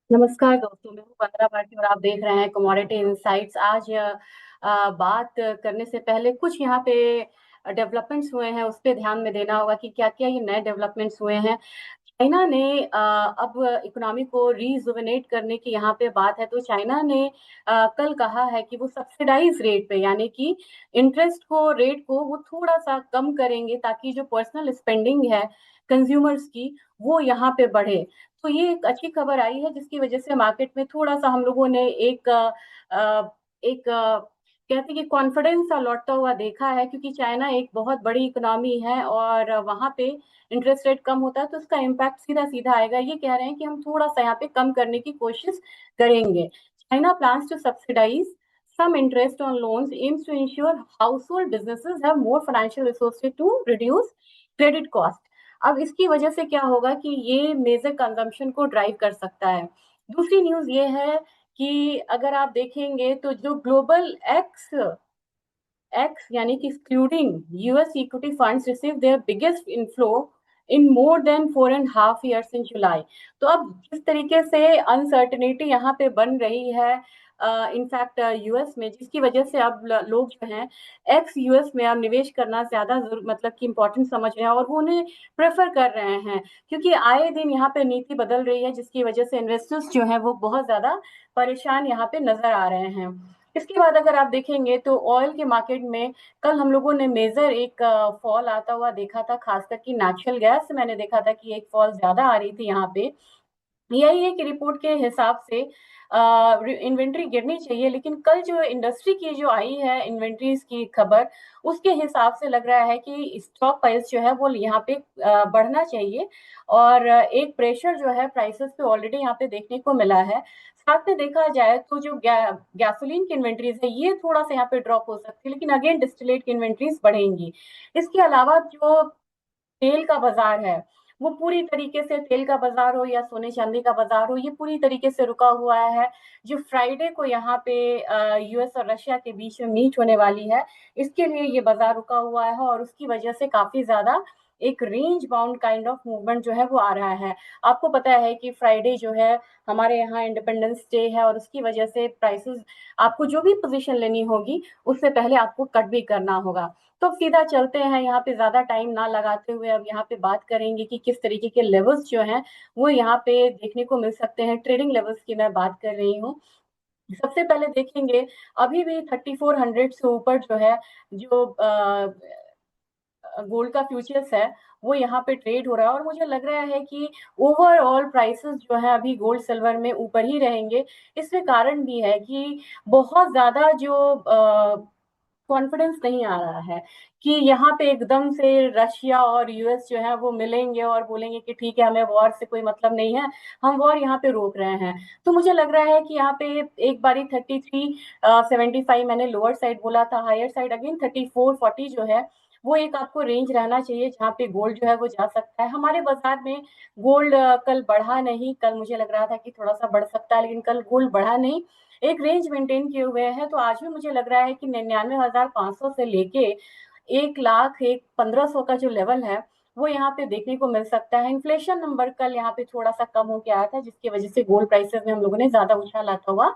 नमस्कार दोस्तों, मैं हूँ वंदना भारती और आप देख रहे हैं कमोडिटी इनसाइट्स। आज बात करने से पहले कुछ यहाँ पे डेवलपमेंट्स हुए हैं, उस पे ध्यान में देना होगा कि क्या क्या ये नए डेवलपमेंट्स हुए हैं। चाइना ने अब इकोनॉमी को रीजुवेनेट करने की यहाँ पे बात है, तो चाइना ने कल कहा है कि वो सब्सिडाइज रेट पे, यानी कि इंटरेस्ट को रेट को वो थोड़ा सा कम करेंगे ताकि जो पर्सनल स्पेंडिंग है कंज्यूमर्स की वो यहाँ पे बढ़े। तो ये एक अच्छी खबर आई है जिसकी वजह से मार्केट में थोड़ा सा हम लोगों ने कहते हैं कि कॉन्फिडेंस सा लौटता हुआ देखा है, क्योंकि चाइना एक बहुत बड़ी इकोनॉमी है और वहां पे इंटरेस्ट रेट कम होता है तो उसका इम्पैक्ट सीधा सीधा आएगा। ये कह रहे हैं कि हम थोड़ा सा यहाँ पे कम करने की कोशिश करेंगे। China plans to subsidise some interest on loans aims to ensure household businesses have more financial resources to reduce credit cost। अब इसकी वजह से क्या होगा कि ये मेजर कंजम्पशन को ड्राइव कर सकता है। दूसरी न्यूज ये है कि अगर आप देखेंगे तो जो ग्लोबल एक्स एक्स यानी कि excluding US equity funds receive their biggest inflow in more than 4.5 years इन जुलाई। तो अब जिस तरीके से अनसर्टेनिटी यहाँ पे बन रही है इनफैक्ट यूएस में, जिसकी वजह से अब लोग जो हैं एक्स यूएस में अब निवेश करना ज्यादा मतलब कि इम्पोर्टेंट समझ रहे हैं और वो उन्हें प्रेफर कर रहे हैं, क्योंकि आए दिन यहाँ पे नीति बदल रही है जिसकी वजह से इन्वेस्टर्स जो है वो बहुत ज्यादा परेशान यहाँ पे नजर आ रहे हैं। इसके बाद अगर आप देखेंगे तो ऑयल के मार्केट में कल हम लोगों ने मेजर एक फॉल आता हुआ देखा था, खासकर कि नेचुरल गैस मैंने देखा था कि एक फॉल ज्यादा आ रही थी यहाँ पे। यही है कि रिपोर्ट के हिसाब से इन्वेंट्री गिरनी चाहिए, लेकिन कल जो इंडस्ट्री की जो आई है इन्वेंट्रीज की खबर, उसके हिसाब से लग रहा है कि स्टॉक प्राइस जो है वो यहाँ पे बढ़ना चाहिए। और एक प्रेशर जो है प्राइसेस पे ऑलरेडी यहाँ पे देखने को मिला है। साथ में देखा जाए तो जो गैसोलीन की इन्वेंट्रीज है ये थोड़ा सा यहाँ पे ड्रॉप हो सकती है, लेकिन अगेन डिस्टिलेट की इन्वेंट्रीज बढ़ेंगी। इसके अलावा जो तेल का बाजार है वो पूरी तरीके से, तेल का बाजार हो या सोने चांदी का बाजार हो, ये पूरी तरीके से रुका हुआ है। जो फ्राइडे को यहाँ पे यूएस और रशिया के बीच में मीट होने वाली है, इसके लिए ये बाजार रुका हुआ है और उसकी वजह से काफी ज्यादा एक range bound kind of movement जो है वो आ रहा है। आपको पता है कि फ्राइडे जो है हमारे यहाँ इंडिपेंडेंस डे है और उसकी वजह से प्राइसेस, आपको जो भी पोजीशन लेनी होगी उससे पहले आपको कट भी करना होगा। तो सीधा चलते हैं, यहाँ पे ज्यादा टाइम ना लगाते हुए अब यहाँ पे बात करेंगे कि किस तरीके के लेवल्स जो हैं वो यहाँ पे देखने को मिल सकते हैं। ट्रेडिंग लेवल्स की मैं बात कर रही हूँ। सबसे पहले देखेंगे, अभी भी 3400 से ऊपर जो है, जो गोल्ड का फ्यूचर्स है वो यहाँ पे ट्रेड हो रहा है और मुझे लग रहा है कि ओवरऑल प्राइसेस जो है अभी गोल्ड सिल्वर में ऊपर ही रहेंगे। इसमें कारण भी है कि बहुत ज्यादा जो कॉन्फिडेंस नहीं आ रहा है कि यहाँ पे एकदम से रशिया और यूएस जो है वो मिलेंगे और बोलेंगे कि ठीक है हमें वॉर से कोई मतलब नहीं है, हम वॉर यहाँ पे रोक रहे हैं। तो मुझे लग रहा है कि यहाँ पे एक बारी 3375 मैंने लोअर साइड बोला था, हायर साइड अगेन 3440 जो है वो एक आपको रेंज रहना चाहिए जहाँ पे गोल्ड जो है वो जा सकता है। हमारे बाजार में गोल्ड कल बढ़ा नहीं, कल मुझे लग रहा था कि थोड़ा सा बढ़ सकता है लेकिन कल गोल्ड बढ़ा नहीं, एक रेंज मेंटेन किए हुए हैं। तो आज भी मुझे लग रहा है कि 99,500 से लेके 1 लाख एक 1500 का जो लेवल है वो यहाँ पे देखने को मिल सकता है। इन्फ्लेशन नंबर कल यहाँ पे थोड़ा सा कम होके आया था जिसकी वजह से गोल्ड प्राइसेस में हम लोगों ने ज्यादा उछाल आता हुआ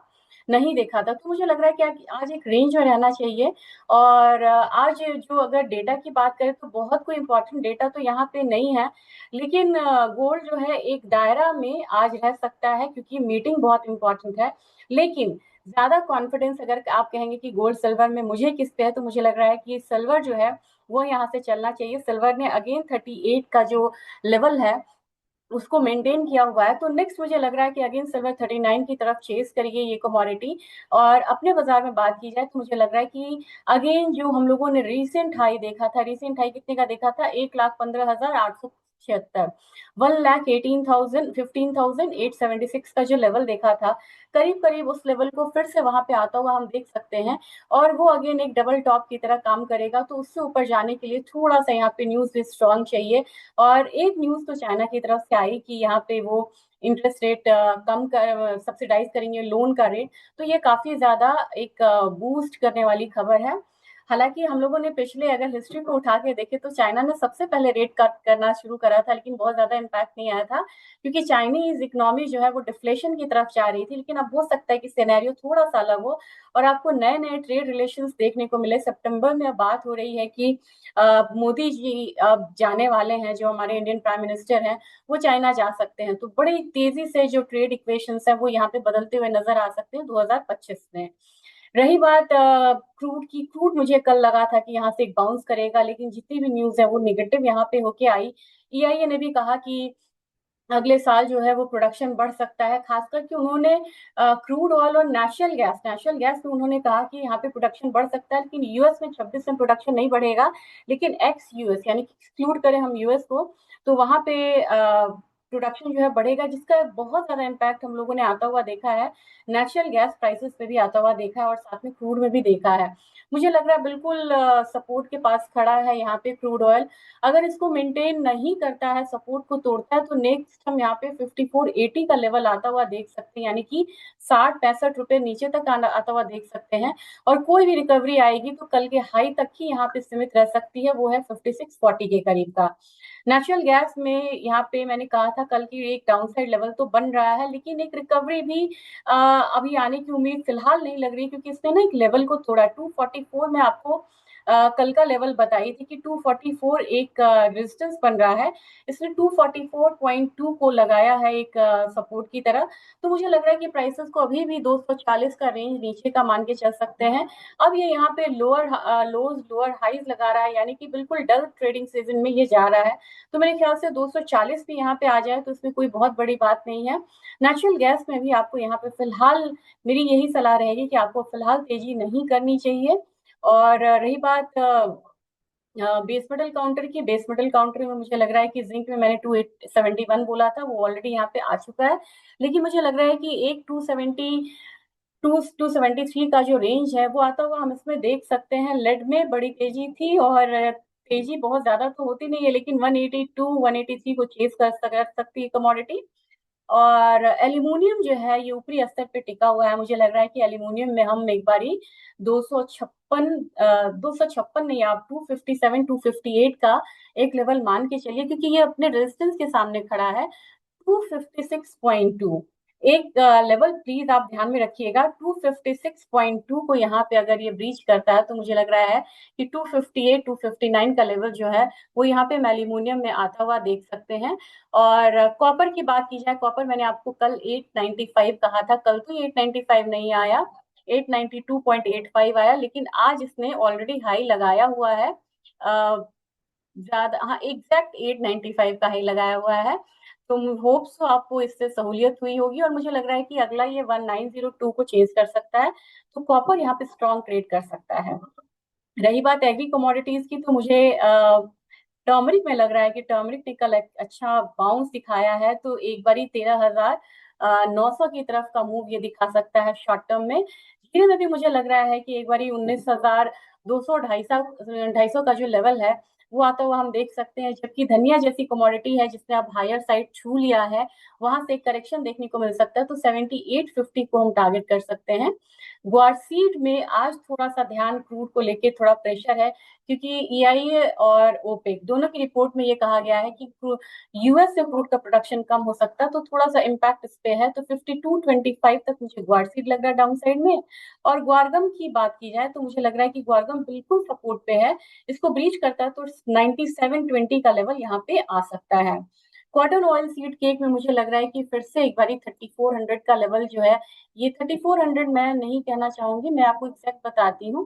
नहीं देखा था। तो मुझे लग रहा है कि आज एक रेंज में रहना चाहिए। और आज जो अगर डेटा की बात करें तो बहुत कोई इंपॉर्टेंट डेटा तो यहाँ पे नहीं है, लेकिन गोल्ड जो है एक दायरा में आज रह सकता है क्योंकि मीटिंग बहुत इंपॉर्टेंट है। लेकिन ज्यादा कॉन्फिडेंस अगर आप कहेंगे कि गोल्ड सिल्वर में मुझे किस पे है, तो मुझे लग रहा है कि सिल्वर जो है वो यहाँ से चलना चाहिए। सिल्वर ने अगेन 38 का जो लेवल है उसको मेंटेन किया हुआ है, तो नेक्स्ट मुझे लग रहा है कि अगेन सिल्वर 39 की तरफ चेस करिए ये कमोडिटी। और अपने बाजार में बात की जाए तो मुझे लग रहा है कि अगेन जो हम लोगों ने रीसेंट हाई देखा था, रीसेंट हाई कितने का देखा था, 1,15,876, 1,18,15,876 का जो लेवल देखा था, करीब करीब उस लेवल को फिर से वहां पे आता हुआ हम देख सकते हैं। और वो अगेन एक डबल टॉप की तरह काम करेगा, तो उससे ऊपर जाने के लिए थोड़ा सा यहाँ पे न्यूज भी स्ट्रांग चाहिए। और एक न्यूज तो चाइना की तरफ से आई कि यहाँ पे वो इंटरेस्ट रेट कम कर सब्सिडाइज करेंगे लोन का रेट, तो ये काफी ज्यादा एक बूस्ट करने वाली खबर है। हालांकि हम लोगों ने पिछले अगर हिस्ट्री को उठा के देखे तो चाइना ने सबसे पहले रेट कट करना शुरू करा था, लेकिन बहुत ज्यादा इम्पैक्ट नहीं आया था, क्योंकि चाइनीज इकोनॉमी जो है वो डिफ्लेशन की तरफ जा रही थी। लेकिन अब हो सकता है कि सिनेरियो थोड़ा सा अलग हो और आपको नए नए ट्रेड रिलेशंस देखने को मिले। सितंबर में अब बात हो रही है कि मोदी जी अब जाने वाले हैं, जो हमारे इंडियन प्राइम मिनिस्टर हैं, वो चाइना जा सकते हैं। तो बड़ी तेजी से जो ट्रेड इक्वेशंस है वो यहाँ पे बदलते हुए नजर आ सकते हैं 2025 में। रही बात क्रूड की, क्रूड मुझे कल लगा था कि यहाँ से एक बाउंस करेगा, लेकिन जितनी भी न्यूज है वो निगेटिव यहाँ पे होके आई। ईआईए ने भी कहा कि अगले साल जो है वो प्रोडक्शन बढ़ सकता है, खास करके उन्होंने क्रूड ऑयल और नेचुरल गैस में उन्होंने कहा कि यहाँ पे प्रोडक्शन बढ़ सकता है, लेकिन यूएस में 26 में प्रोडक्शन नहीं बढ़ेगा। लेकिन एक्स यूएस यानी कि एक्सक्लूड करें हम यूएस को, तो वहां पे प्रोडक्शन जो है बढ़ेगा, जिसका बहुत ज्यादा इम्पैक्ट हम लोगों ने आता हुआ देखा है। नेचुरल गैस प्राइसेस पे भी आता हुआ देखा है और साथ में क्रूड में भी देखा है। मुझे लग रहा है बिल्कुल सपोर्ट के पास खड़ा है यहाँ पे क्रूड ऑयल। अगर इसको मेंटेन नहीं करता है, सपोर्ट को तोड़ता है, तो नेक्स्ट हम यहाँ पे 5480 का लेवल आता हुआ देख सकते हैं, यानी कि 60-65 रुपए नीचे तक आता हुआ देख सकते हैं। और कोई भी रिकवरी आएगी तो कल के हाई तक ही यहाँ पे सीमित रह सकती है, वो है 5640 के करीब का। नेचुरल गैस में यहाँ पे मैंने कहा था कल की एक डाउनसाइड लेवल तो बन रहा है, लेकिन एक रिकवरी भी अभी आने की उम्मीद फिलहाल नहीं लग रही, क्योंकि इसने ना एक लेवल को तोड़ा 244 में। आपको कल का लेवल बताई थी कि 244 एक रेजिस्टेंस बन रहा है, इसने 244.2 को लगाया है एक सपोर्ट की तरह। तो मुझे लग रहा है कि प्राइसेस को अभी भी 240 का रेंज नीचे का मान के चल सकते हैं। अब ये यहाँ पे लोअर लोज लोअर हाईज लगा रहा है, यानी कि बिल्कुल डल ट्रेडिंग सीजन में ये जा रहा है। तो मेरे ख्याल से 240 भी यहाँ पे आ जाए तो इसमें कोई बहुत बड़ी बात नहीं है। नेचुरल गैस में भी आपको यहाँ पे फिलहाल मेरी यही सलाह रहेगी कि आपको फिलहाल तेजी नहीं करनी चाहिए। और रही बात बेस मेटल काउंटर की, बेस मेटल काउंटर में मुझे लग रहा है कि जिंक में मैंने 271 बोला था, वो ऑलरेडी यहाँ पे आ चुका है। लेकिन मुझे लग रहा है कि एक 273 का जो रेंज है वो आता हुआ हम इसमें देख सकते हैं। लेड में बड़ी तेजी थी, और तेजी बहुत ज्यादा तो होती नहीं है, लेकिन 182 183 को चेस कर सकती है कमोडिटी। और एल्यूमिनियम जो है ये ऊपरी स्तर पे टिका हुआ है। मुझे लग रहा है कि एल्यूमिनियम में हम एक बारी 256 256 नहीं, आप 257 258 का एक लेवल मान के चलिए, क्योंकि ये अपने रेजिस्टेंस के सामने खड़ा है। 256.2 एक लेवल प्लीज आप ध्यान में रखिएगा। 256.2 को यहाँ पे अगर ये ब्रीच करता है तो मुझे लग रहा है कि 258 259 का लेवल जो है वो यहाँ पे एल्यूमिनियम में आता हुआ देख सकते हैं। और कॉपर की बात की जाए, कॉपर मैंने आपको कल 895 कहा था, कल तो 895 नहीं आया, 892.85 आया, लेकिन आज इसने ऑलरेडी हाई लगाया हुआ है। ज्यादा, हाँ, एग्जैक्ट 895 का ही लगाया हुआ है। तो होप्स तो आपको इससे सहूलियत हुई होगी, और मुझे लग रहा है कि अगला ये 1902 को चेंज कर सकता है। तो कॉपर यहाँ पे स्ट्रॉन्ग ट्रेड कर सकता है। रही बात एग्री कमोडिटीज की, तो मुझे टर्मरिक में लग रहा है कि टर्मरिक ने कल अच्छा बाउंस दिखाया है, तो एक बारी 13,900 की तरफ का मूव ये दिखा सकता है शॉर्ट टर्म में। धीरे धीरे मुझे लग रहा है कि एक बारी 19,200 250 का जो लेवल है वो आता हुआ हम देख सकते हैं। जबकि धनिया जैसी कमोडिटी है जिसने अब हायर साइड छू लिया है, वहां से एक करेक्शन देखने को मिल सकता है, तो 7850 को हम टारगेट कर सकते हैं। ग्वारसीड में आज थोड़ा सा ध्यान क्रूड को लेके थोड़ा प्रेशर है, क्योंकि ईआईए और ओपेक दोनों की रिपोर्ट में ये कहा गया है कि यूएस से क्रूड का प्रोडक्शन कम हो सकता है, तो थोड़ा सा इम्पैक्ट इस पे है। तो 5225 तक मुझे ग्वारसीड लग रहा है डाउन साइड में। और ग्वारगम की बात की जाए तो मुझे लग रहा है कि ग्वारगम बिल्कुल सपोर्ट पे है, इसको ब्रीच करता है तो 9720 का लेवल यहाँ पे आ सकता है। कॉटन ऑयल सीड केक में मुझे लग रहा है कि फिर से एक बारी 3400 का लेवल जो है, ये 3400 मैं नहीं कहना चाहूंगी, मैं आपको एग्जैक्ट बताती हूँ।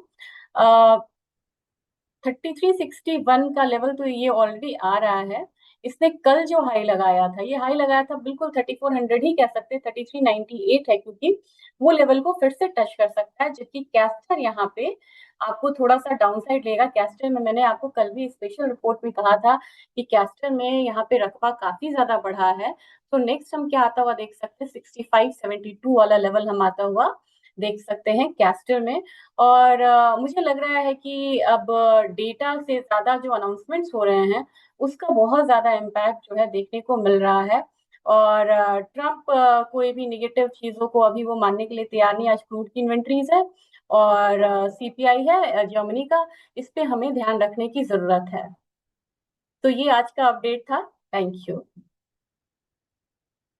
3361 का लेवल तो ये ऑलरेडी आ रहा है। इसने कल जो हाई लगाया था, ये हाई लगाया था बिल्कुल 3400 ही कह सकते हैं, 3398 है, क्योंकि वो लेवल को फिर से टच कर सकता है। जबकि कैस्टर यहाँ पे आपको थोड़ा सा डाउनसाइड लेगा। कैस्टर में मैंने आपको कल भी स्पेशल रिपोर्ट में कहा था कि कैस्टर में यहाँ पे रकबा काफी ज्यादा बढ़ा है। तो नेक्स्ट हम क्या आता हुआ देख सकते हैं, 6572 वाला लेवल हम आता हुआ देख सकते हैं कैस्टर में। और मुझे लग रहा है कि अब डेटा से ज्यादा जो अनाउंसमेंट्स हो रहे हैं उसका बहुत ज्यादा इम्पैक्ट जो है देखने को मिल रहा है। और ट्रम्प कोई भी निगेटिव चीजों को अभी वो मानने के लिए तैयार नहीं। आज क्रूड की इन्वेंट्रीज है, और सीपीआई है जर्मनी का। इस पे हमें ध्यान रखने की जरूरत है। तो ये आज का अपडेट था। Thank you.